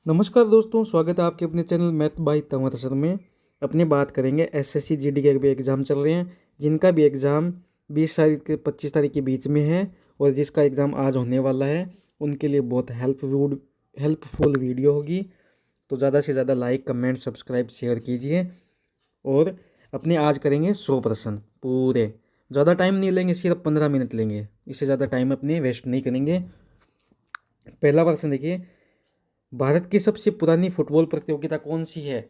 नमस्कार दोस्तों, स्वागत है आपके अपने channel math bye Tanwar sir में। अपने बात करेंगे एसएससी जीडी के भी एग्ज़ाम चल रहे हैं, जिनका भी एग्ज़ाम 20 तारीख के 25 तारीख के बीच में है और जिसका एग्ज़ाम आज होने वाला है, उनके लिए बहुत हेल्पफुल वीडियो होगी। तो ज़्यादा से ज़्यादा लाइक, कमेंट, सब्सक्राइब, शेयर कीजिए। और अपने आज करेंगे 100 प्रश्न पूरे। ज़्यादा टाइम नहीं लेंगे, सिर्फ 15 मिनट लेंगे, इससे ज़्यादा टाइम अपने वेस्ट नहीं करेंगे। पहला प्रश्न देखिए, भारत की सबसे पुरानी फुटबॉल प्रतियोगिता कौन सी है?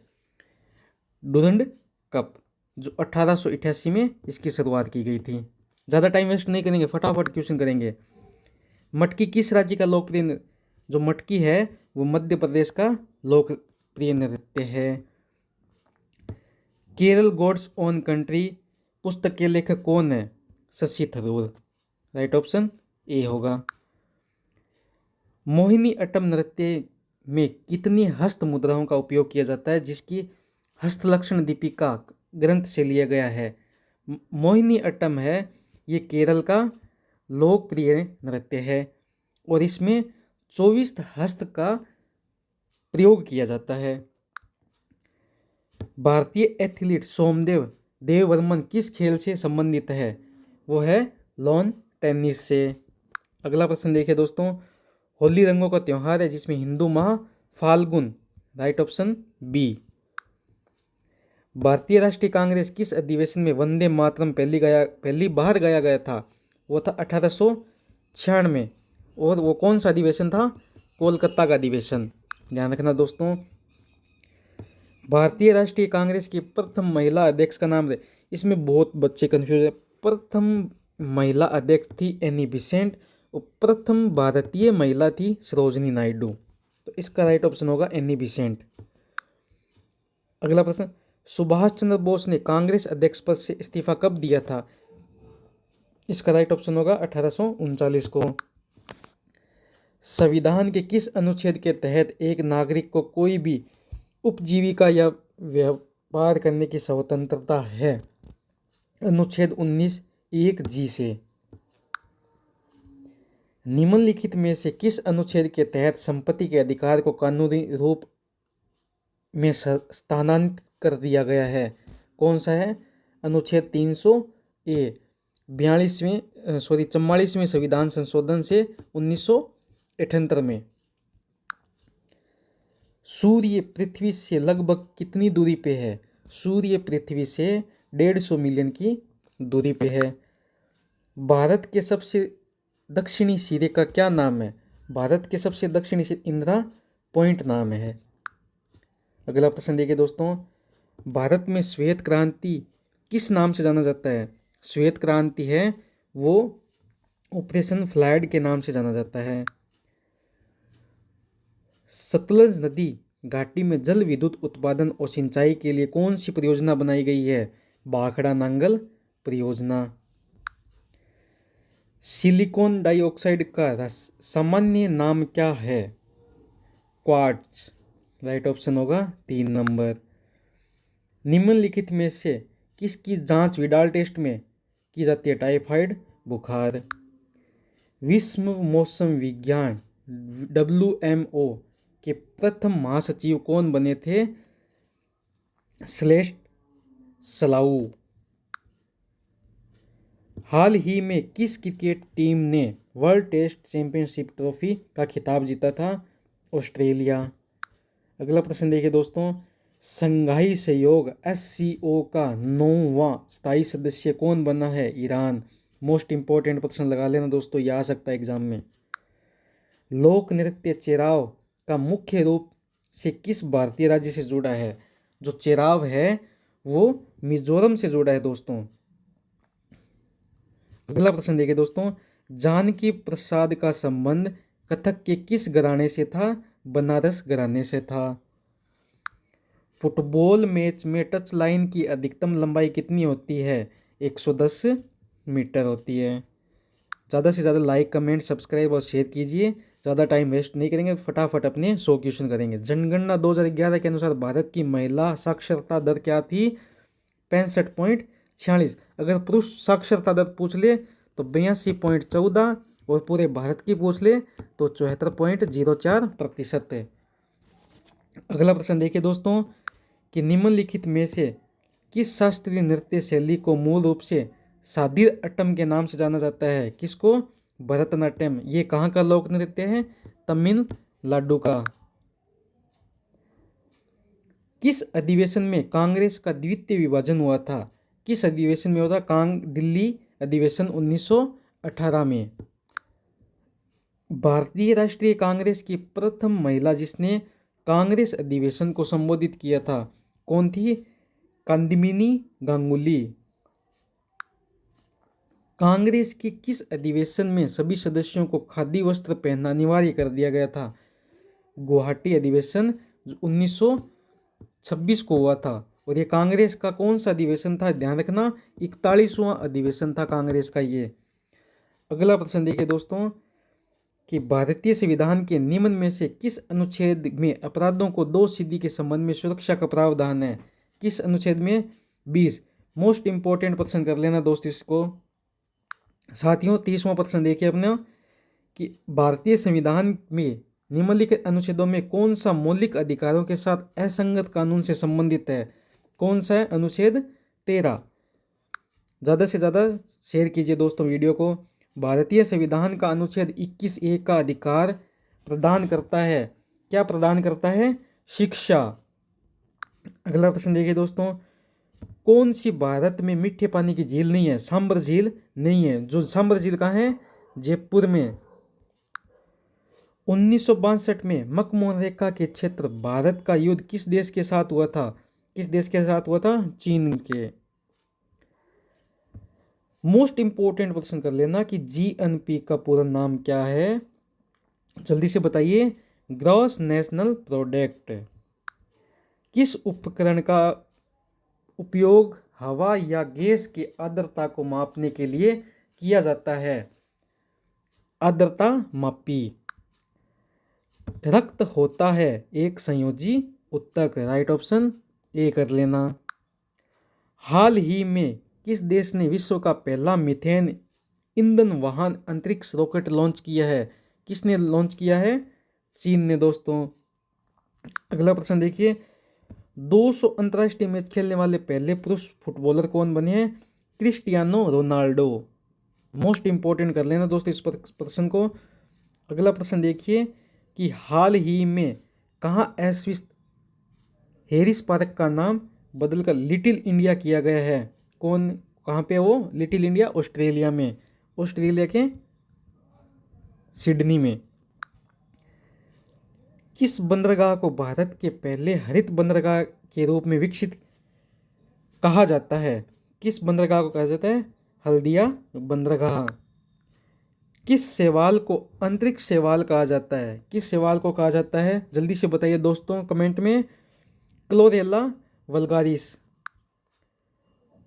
डुरंड कप, जो 1888 में इसकी शुरुआत की गई थी। ज़्यादा टाइम वेस्ट नहीं करेंगे, फटाफट क्वेश्चन करेंगे। मटकी किस राज्य का लोकप्रिय, जो मटकी है वो मध्य प्रदेश का लोकप्रिय नृत्य है। केरल गॉड्स ओन कंट्री पुस्तक के लेखक कौन है? Shashi Tharoor. Right option A होगा। मोहिनी अट्टम नृत्य में कितनी हस्त मुद्राओं का उपयोग किया जाता है, जिसकी हस्तलक्षण दीपिका ग्रंथ से लिया गया है? मोहिनी अट्टम है ये केरल का लोकप्रिय नृत्य है और इसमें 24 हस्त का प्रयोग किया जाता है। भारतीय एथलीट सोमदेव देववर्मन किस खेल से संबंधित है? वो है लॉन टेनिस से। अगला प्रश्न देखिए दोस्तों, होली रंगों का त्यौहार है जिसमें हिंदू माह फाल्गुन। Right option B. भारतीय राष्ट्रीय कांग्रेस किस अधिवेशन में वंदे मातरम पहली बार गाया गया था? वो था 1896 और वो कौन सा अधिवेशन था? कोलकाता का अधिवेशन। ध्यान रखना दोस्तों। भारतीय राष्ट्रीय कांग्रेस की प्रथम महिला अध्यक्ष का नाम है, इसमें बहुत बच्चे कंफ्यूज है। प्रथम महिला अध्यक्ष थी एनी बिसेंट और प्रथम भारतीय महिला थी सरोजनी नायडू। तो इसका राइट ऑप्शन होगा एनी बिसेंट। अगला प्रश्न, सुभाष चंद्र बोस ने कांग्रेस अध्यक्ष पद से इस्तीफा कब दिया था? इसका राइट ऑप्शन होगा 1839 को। संविधान के किस अनुच्छेद के तहत एक नागरिक को कोई भी उपजीविका या व्यापार करने की स्वतंत्रता है? अनुच्छेद 19(1) से। निम्नलिखित में से किस अनुच्छेद के तहत संपत्ति के अधिकार को कानूनी रूप में स्थानांतरित कर दिया गया है? कौन सा है? अनुच्छेद 300(a) 44वें संविधान संशोधन से 1978 में। सूर्य पृथ्वी से लगभग कितनी दूरी पे है? सूर्य पृथ्वी से 150 मिलियन की दूरी पे है। भारत के सबसे दक्षिणी सिरे का क्या नाम है? भारत के सबसे दक्षिणी सिरे इंदिरा पॉइंट नाम है। अगला प्रश्न देखिए दोस्तों, भारत में श्वेत क्रांति किस नाम से जाना जाता है? श्वेत क्रांति है वो ऑपरेशन फ्लड के नाम से जाना जाता है। सतलज नदी घाटी में जल विद्युत उत्पादन और सिंचाई के लिए कौन सी परियोजना बनाई गई है? भाखड़ा नांगल परियोजना। सिलिकॉन डाइऑक्साइड का सामान्य नाम क्या है? क्वार्ट्ज। राइट ऑप्शन होगा 3 नंबर। निम्नलिखित में से किसकी जांच विडाल टेस्ट में की जाती है? टाइफाइड बुखार। विश्व मौसम विज्ञान WMO के प्रथम महासचिव कौन बने थे? सेलेस्ट सलाऊ। हाल ही में किस क्रिकेट टीम ने वर्ल्ड टेस्ट चैंपियनशिप ट्रॉफी का खिताब जीता था? ऑस्ट्रेलिया। अगला प्रश्न देखिए दोस्तों, संघाई सहयोग SCO का 9वां स्थायी सदस्य कौन बना है? ईरान। मोस्ट इंपॉर्टेंट प्रश्न लगा लेना दोस्तों, ये आ सकता है एग्जाम में। लोक नृत्य चेराव का मुख्य रूप से किस भारतीय राज्य से जुड़ा है? जो चेराव है वो मिजोरम से जुड़ा है दोस्तों। अगला प्रश्न देखिए दोस्तों, जानकी प्रसाद का संबंध कथक के किस घराने से था? बनारस घराने से था। फुटबॉल मैच में टच लाइन की अधिकतम लंबाई कितनी होती है? 110 मीटर होती है। ज़्यादा से ज़्यादा लाइक, कमेंट, सब्सक्राइब और शेयर कीजिए। ज़्यादा टाइम वेस्ट नहीं करेंगे, फटाफट अपने 100 क्वेश्चन करेंगे। जनगणना 2011 के अनुसार भारत की महिला साक्षरता दर क्या थी? 65.46। अगर पुरुष साक्षरता दर पूछ ले तो 82.14 और पूरे भारत की पूछ ले तो 74.04% है। अगला प्रश्न देखिए दोस्तों कि निम्नलिखित में से किस शास्त्रीय नृत्य शैली को मूल रूप से सादिर अट्टम के नाम से जाना जाता है? किसको? भरतनाट्यम। ये कहाँ का लोक नृत्य है? तमिलनाडु का। किस अधिवेशन में कांग्रेस का द्वितीय विभाजन हुआ था? किस अधिवेशन में हुआ था? दिल्ली अधिवेशन 1918 में। भारतीय राष्ट्रीय कांग्रेस की प्रथम महिला जिसने कांग्रेस अधिवेशन को संबोधित किया था, कौन थी? कादम्बिनी गांगुली। कांग्रेस के किस अधिवेशन में सभी सदस्यों को खादी वस्त्र पहनना अनिवार्य कर दिया गया था? गुवाहाटी अधिवेशन 1926 को हुआ था। और ये कांग्रेस का कौन सा अधिवेशन था? ध्यान रखना, 41वां अधिवेशन था कांग्रेस का ये। अगला प्रश्न देखिए दोस्तों कि भारतीय संविधान के निम्न में से किस अनुच्छेद में अपराधों को दोषसिद्धि के संबंध में सुरक्षा का प्रावधान है? किस अनुच्छेद में? 20। मोस्ट इंपॉर्टेंट प्रश्न कर लेना दोस्त इसको। साथियों 30वां प्रश्न देखिए अपने कि भारतीय संविधान में निम्नलिखित अनुच्छेदों में कौन सा मौलिक अधिकारों के साथ असंगत कानून से संबंधित है? कौन सा है? अनुच्छेद 13। ज़्यादा से ज़्यादा शेयर कीजिए दोस्तों वीडियो को। भारतीय संविधान का अनुच्छेद 21(a) का अधिकार प्रदान करता है, क्या प्रदान करता है? शिक्षा। अगला प्रश्न देखिए दोस्तों, कौन सी भारत में मीठे पानी की झील नहीं है? सांबर झील नहीं है। जो सांबर झील कहाँ है? जयपुर में। 1962 में मकमोहन रेखा के क्षेत्र भारत का युद्ध किस देश के साथ हुआ था? किस देश के साथ हुआ था? चीन के। मोस्ट इंपोर्टेंट प्रश्न कर लेना कि जीएनपी का पूरा नाम क्या है? जल्दी से बताइए। Gross national product. किस उपकरण का उपयोग हवा या गैस की आर्द्रता को मापने के लिए किया जाता है? आर्द्रता मापी। रक्त होता है एक संयोजी उत्तक, राइट ऑप्शन ए कर लेना। हाल ही में किस देश ने विश्व का पहला मीथेन ईंधन वाहन अंतरिक्ष रॉकेट लॉन्च किया है? किसने लॉन्च किया है? चीन ने दोस्तों। अगला प्रश्न देखिए, 200 अंतर्राष्ट्रीय मैच खेलने वाले पहले पुरुष फुटबॉलर कौन बने हैं? Cristiano Ronaldo. मोस्ट इंपोर्टेंट कर लेना दोस्तों इस प्रश्न को। अगला प्रश्न देखिए कि हाल ही में कहाँ स्विस हैरिस पार्क का नाम बदलकर लिटिल इंडिया किया गया है? कौन, कहाँ पे वो? लिटिल इंडिया ऑस्ट्रेलिया में, ऑस्ट्रेलिया के सिडनी में। किस बंदरगाह को भारत के पहले हरित बंदरगाह के रूप में विकसित कहा जाता है? किस बंदरगाह को कहा जाता है? हल्दिया बंदरगाह। किस शैवाल को अंतरिक्ष शैवाल कहा जाता है? किस शैवाल को कहा जाता है? जल्दी से बताइए दोस्तों कमेंट में। Chlorella vulgaris.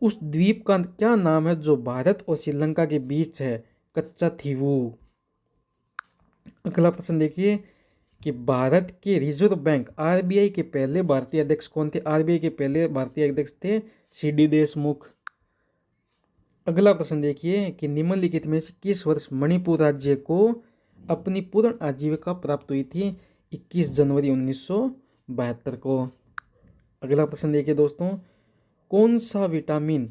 उस द्वीप का क्या नाम है जो भारत और श्रीलंका के बीच है? कच्चाथीवू। अगला प्रश्न देखिए कि भारत के रिजर्व बैंक आरबीआई के पहले भारतीय अध्यक्ष कौन थे? आरबीआई के पहले भारतीय अध्यक्ष थे सीडी देशमुख। अगला प्रश्न देखिए कि निम्नलिखित में से किस वर्ष मणिपुर राज्य को अपनी पूर्ण आजीविका प्राप्त हुई थी? 21 जनवरी 1972 को। अगला प्रश्न देखिए दोस्तों, कौन सा विटामिन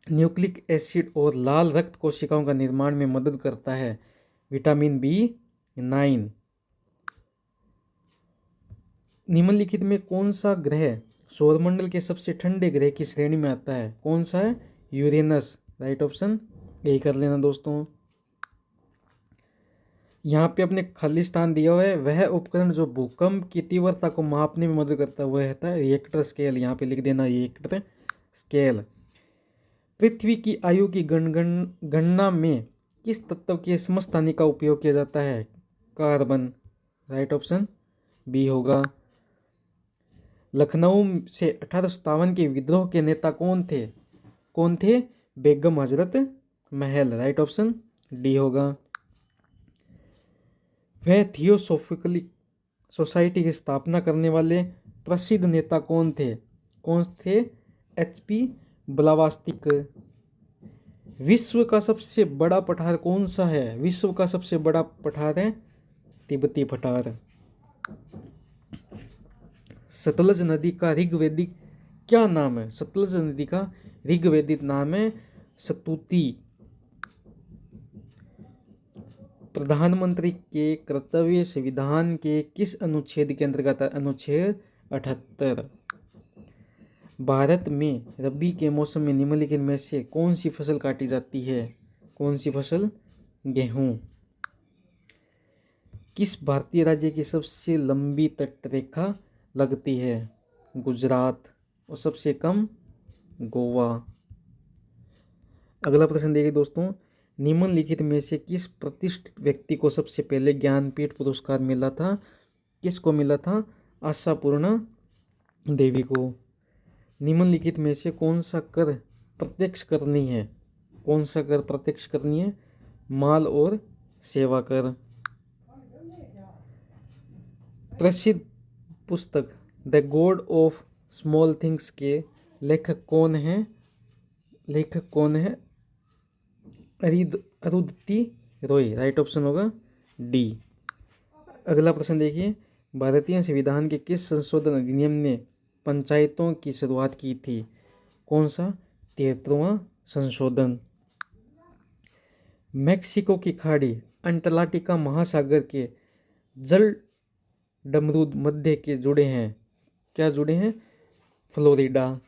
न्यूक्लिक एसिड और लाल रक्त कोशिकाओं का निर्माण में मदद करता है? Vitamin B9। निम्नलिखित में कौन सा ग्रह सौरमंडल के सबसे ठंडे ग्रह की श्रेणी में आता है? कौन सा है? यूरेनस, राइट ऑप्शन ए कर लेना दोस्तों। यहाँ पे अपने खालिस्तान दिया हुआ है, वह उपकरण जो भूकंप की तीव्रता को मापने में मदद करता है वह होता है रिएक्टर स्केल। यहाँ पे लिख देना रिएक्टर स्केल। पृथ्वी की आयु की गणना में किस तत्व के समस्थानिक का उपयोग किया जाता है? कार्बन, राइट ऑप्शन बी होगा। लखनऊ से 1857 के विद्रोह के नेता कौन थे? कौन थे? Begum Hazrat Mahal, right option D होगा। वह थियोसॉफिकल सोसाइटी की स्थापना करने वाले प्रसिद्ध नेता कौन थे? कौन थे? HP ब्लावास्तिक। विश्व का सबसे बड़ा पठार कौन सा है? विश्व का सबसे बड़ा पठार है तिब्बती पठार। सतलज नदी का ऋग्वेदिक क्या नाम है? सतलज नदी का ऋग्वेदिक नाम है सतुती। प्रधानमंत्री के कर्तव्य संविधान के किस अनुच्छेद के अंतर्गत? अनुच्छेद 78। भारत में रबी के मौसम में निम्नलिखित में से कौन सी फसल काटी जाती है? कौन सी फसल? गेहूं। किस भारतीय राज्य की सबसे लंबी तटरेखा लगती है? गुजरात। और सबसे कम? गोवा। अगला प्रश्न देखिए दोस्तों, निम्नलिखित में से किस प्रतिष्ठित व्यक्ति को सबसे पहले ज्ञानपीठ पुरस्कार मिला था? किसको मिला था? आशापूर्णा देवी को। निम्नलिखित में से कौन सा कर प्रत्यक्ष कर नहीं है? कौन सा कर प्रत्यक्ष कर नहीं है? माल और सेवा कर। प्रसिद्ध पुस्तक the God of small things के लेखक कौन है? लेखक कौन है? अरुंधति रॉय। राइट ऑप्शन होगा डी। अगला प्रश्न देखिए, भारतीय संविधान के किस संशोधन अधिनियम ने पंचायतों की शुरुआत की थी? कौन सा? 73वां संशोधन। मेक्सिको की खाड़ी अंटार्कटिका महासागर के जल डमरूद मध्य के जुड़े हैं। क्या जुड़े हैं? फ्लोरिडा।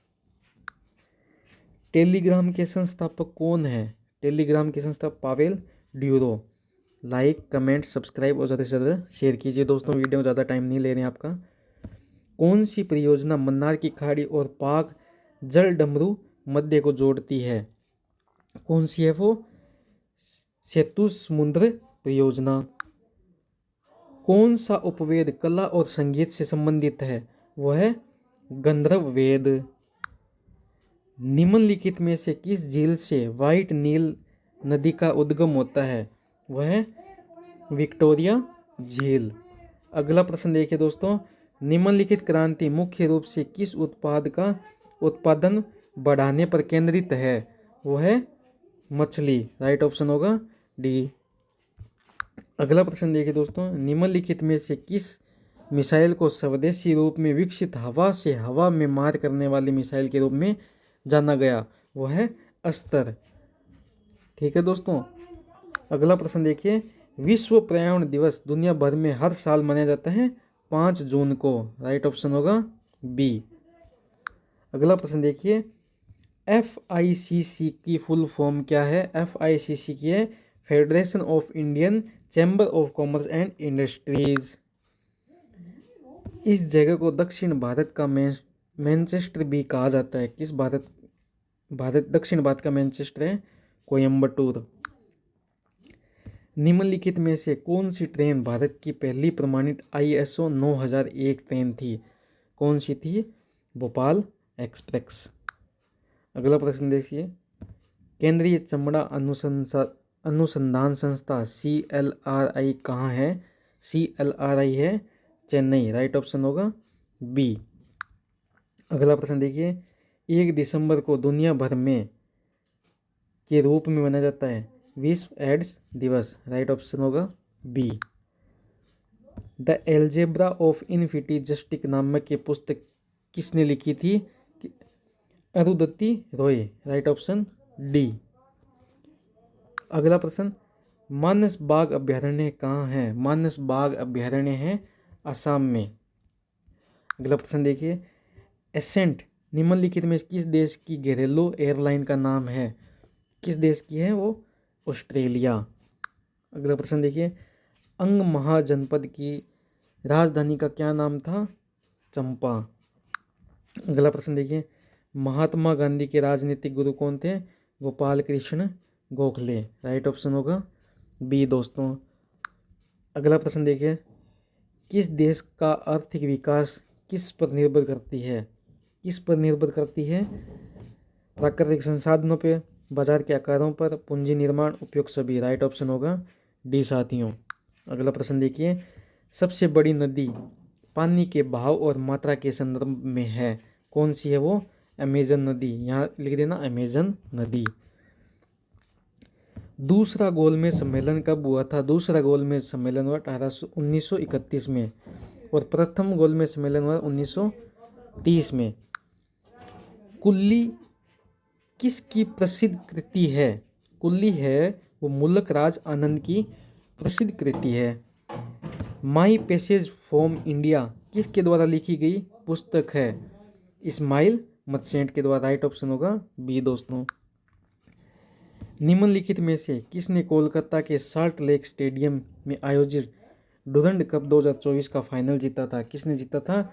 टेलीग्राम के संस्थापक कौन है? टेलीग्राम के संस्थापक Pavel Durov. Like, comment, subscribe और ज़्यादा से ज़्यादा शेयर कीजिए दोस्तों, वीडियो में ज़्यादा टाइम नहीं ले रहे हैं आपका। कौन सी परियोजना मन्नार की खाड़ी और पाक जल डमरू मध्य को जोड़ती है? कौन सी है वो? सेतु समुद्र परियोजना। कौन सा उपवेद कला और संगीत से संबंधित है? वह है गंधर्व वेद। निम्नलिखित में से किस झील से व्हाइट नील नदी का उद्गम होता है? वह है विक्टोरिया झील। अगला प्रश्न देखिए दोस्तों, निम्नलिखित क्रांति मुख्य रूप से किस उत्पाद का उत्पादन बढ़ाने पर केंद्रित है? वो है मछली। राइट ऑप्शन होगा डी। अगला प्रश्न देखिए दोस्तों, निम्नलिखित में से किस मिसाइल को स्वदेशी रूप में विकसित हवा से हवा में मार करने वाली मिसाइल के रूप में जाना गया? वो है अस्त्र। ठीक है दोस्तों। अगला प्रश्न देखिए, विश्व पर्यावरण दिवस दुनिया भर में हर साल मनाया जाता है 5 जून को। राइट ऑप्शन होगा बी। अगला प्रश्न देखिए, FICC की फुल फॉर्म क्या है? FICC की है federation of Indian chamber of commerce and industries. इस जगह को दक्षिण भारत का मैनचेस्टर भी कहा जाता है। किस भारत दक्षिण भारत का मैनचेस्टर है कोयम्बटूर। निम्नलिखित में से कौन सी ट्रेन भारत की पहली प्रमाणित ISO 9001 ट्रेन थी? कौन सी थी? भोपाल एक्सप्रेस। अगला प्रश्न देखिए, केंद्रीय चमड़ा अनुसंधान संस्था CLRI कहाँ है? CLRI है चेन्नई। राइट ऑप्शन होगा बी। अगला प्रश्न देखिए, 1 दिसंबर को दुनिया भर में के रूप में मनाया जाता है विश्व एड्स दिवस। राइट ऑप्शन होगा B. The algebra of infinity justice नामक ये पुस्तक किसने लिखी थी? Arundhati Roy. Right option D. अगला प्रश्न, मानस बाघ अभ्यारण्य कहाँ है? मानस बाघ अभ्यारण्य है असम में। अगला प्रश्न देखिए, एसेंट निम्नलिखित में किस देश की घरेलू एयरलाइन का नाम है? किस देश की है वो? ऑस्ट्रेलिया। अगला प्रश्न देखिए, अंग महाजनपद की राजधानी का क्या नाम था? चंपा। अगला प्रश्न देखिए, महात्मा गांधी के राजनीतिक गुरु कौन थे? गोपाल कृष्ण गोखले। राइट ऑप्शन होगा बी दोस्तों। अगला प्रश्न देखिए, किस देश का आर्थिक विकास किस पर निर्भर करती है? किस पर निर्भर करती है? प्राकृतिक संसाधनों पर, बाजार के आकारों पर, पूंजी निर्माण, उपयोग सभी। राइट ऑप्शन होगा डी साथियों। अगला प्रश्न देखिए, सबसे बड़ी नदी पानी के बहाव और मात्रा के संदर्भ में है, कौन सी है वो? अमेजन नदी। यहाँ लिख देना अमेजन नदी। दूसरा गोलमेज सम्मेलन कब हुआ था? दूसरा गोलमेज सम्मेलन हुआ 1931 में। और प्रथम गोलमेज सम्मेलन हुआ 1930 में। कुल्ली किसकी प्रसिद्ध कृति है? कुल्ली है वो मुल्क राज आनंद की प्रसिद्ध कृति है। माई पैसेज फ्रॉम इंडिया किसके द्वारा लिखी गई पुस्तक है? इस्माइल मर्चेंट के द्वारा। राइट ऑप्शन होगा बी दोस्तों। निम्नलिखित में से किसने कोलकाता के साल्ट लेक स्टेडियम में आयोजित डुरंड कप 2024 का फाइनल जीता था? किसने जीता था?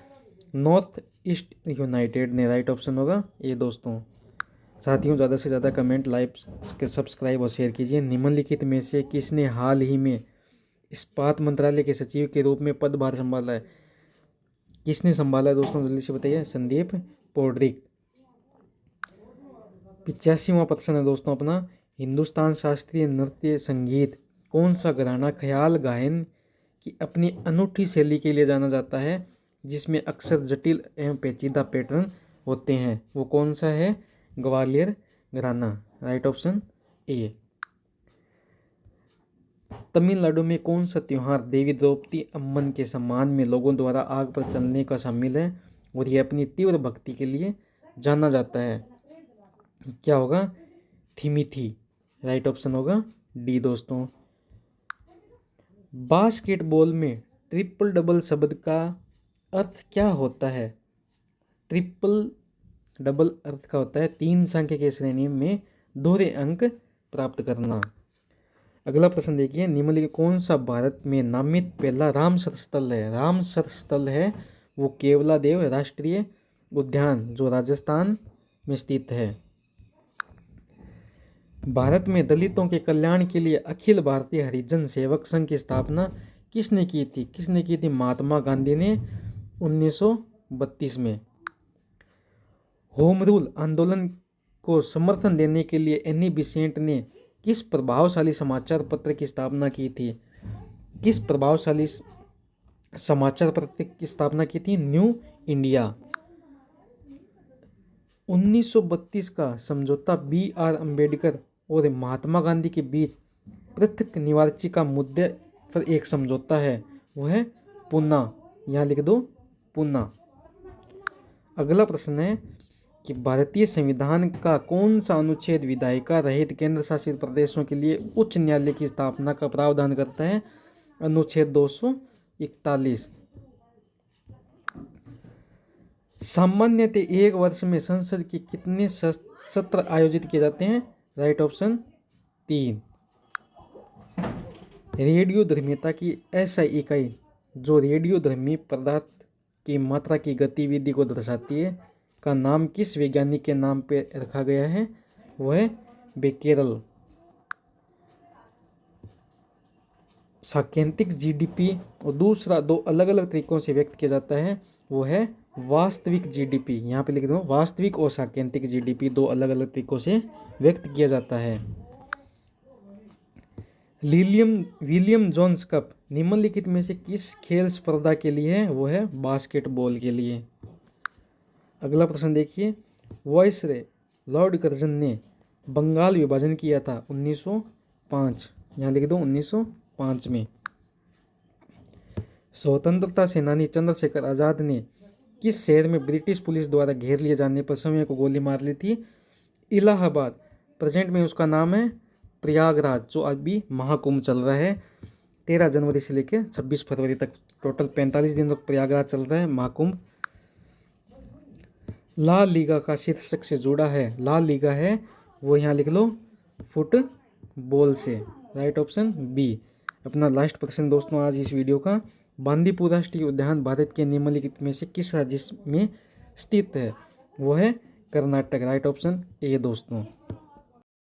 नॉर्थ ईस्ट यूनाइटेड ने। राइट ऑप्शन होगा ए दोस्तों। साथियों, ज़्यादा से ज़्यादा कमेंट, लाइक, सब्सक्राइब और शेयर कीजिए। निम्नलिखित में से किसने हाल ही में इस्पात मंत्रालय के सचिव के रूप में पदभार संभाला है? किसने संभाला है दोस्तों, जल्दी से बताइए। संदीप पौड्रिक। 85वां प्रश्न है दोस्तों अपना, हिंदुस्तान शास्त्रीय नृत्य संगीत कौन सा घराना ख्याल गायन की अपनी अनूठी शैली के लिए जाना जाता है, जिसमें अक्सर जटिल एवं पेचीदा पैटर्न होते हैं? वो कौन सा है? ग्वालियर घराना। Right option A. तमिलनाडु में कौन सा त्योहार देवी द्रौपदी अम्मन के सम्मान में लोगों द्वारा आग पर चलने का शामिल है और यह अपनी तीव्र भक्ति के लिए जाना जाता है? क्या होगा? थिमिथी। राइट ऑप्शन होगा डी दोस्तों। बास्केटबॉल में ट्रिपल डबल शब्द का अर्थ क्या होता है? ट्रिपल डबल अर्थ का होता है 3 संख्या के श्रेणी में दोहरे अंक प्राप्त करना। अगला प्रश्न देखिए, निम्नलिखित कौन सा भारत में नामित पहला रामसर स्थल है? रामसर स्थल है वो केवलादेव राष्ट्रीय उद्यान जो राजस्थान में स्थित है। भारत में दलितों के कल्याण के लिए अखिल भारतीय हरिजन सेवक संघ की स्थापना किसने की थी? किसने की थी? महात्मा गांधी ने 1932 में। होम रूल आंदोलन को समर्थन देने के लिए एनी बेसेंट ने किस प्रभावशाली समाचार पत्र की स्थापना की थी? किस प्रभावशाली समाचार पत्र की स्थापना की थी? New India. 1932 का समझौता बी.आर. अम्बेडकर और महात्मा गांधी के बीच पृथक निवारची का मुद्दे पर एक समझौता है, वो है पूना। यहाँ लिख दो पूना। अगला प्रश्न है कि भारतीय संविधान का कौन सा अनुच्छेद विधायिका रहित केंद्र शासित प्रदेशों के लिए उच्च न्यायालय की स्थापना का प्रावधान करता है? अनुच्छेद 241। सामान्यतः एक वर्ष में संसद के कितने सत्र आयोजित किए जाते हैं? Right option 3। रेडियोधर्मिता की ऐसा इकाई जो रेडियोधर्मी पदार्थ की मात्रा की गतिविधि को दर्शाती है का नाम किस वैज्ञानिक के नाम पे रखा गया है? वह है बेकेरल। सांकेतिक जीडीपी और दूसरा दो अलग अलग तरीकों से व्यक्त किया जाता है, वो है वास्तविक जीडीपी। यहाँ पे लिख दो वास्तविक और सांकेतिक जीडीपी दो अलग अलग तरीकों से व्यक्त किया जाता है। विलियम जोन्स कप निम्नलिखित में से किस खेल स्पर्धा के लिए है? वो है बास्केटबॉल के लिए। अगला प्रश्न देखिए, वायसराय लॉर्ड कर्जन ने बंगाल विभाजन किया था 1905। यहाँ लिख दो 1905 में। स्वतंत्रता सेनानी चंद्रशेखर आजाद ने किस शहर में ब्रिटिश पुलिस द्वारा घेर लिए जाने पर समय को गोली मार ली थी? इलाहाबाद। प्रेजेंट में उसका नाम है प्रयागराज, जो अभी महाकुंभ चल रहा है 13 जनवरी से लेकर 26 फरवरी तक। टोटल 45 दिन तक प्रयागराज चल रहा है महाकुंभ। ला लीगा का शीर्षक से जुड़ा है? ला लीगा है वो यहाँ लिख लो फुटबॉल से। Right option B. अपना लास्ट प्रश्न दोस्तों आज इस वीडियो का, बांदीपुर राष्ट्रीय उद्यान भारत के निम्नलिखित में से किस राज्य में स्थित है? वो है कर्नाटक। राइट ऑप्शन ए दोस्तों।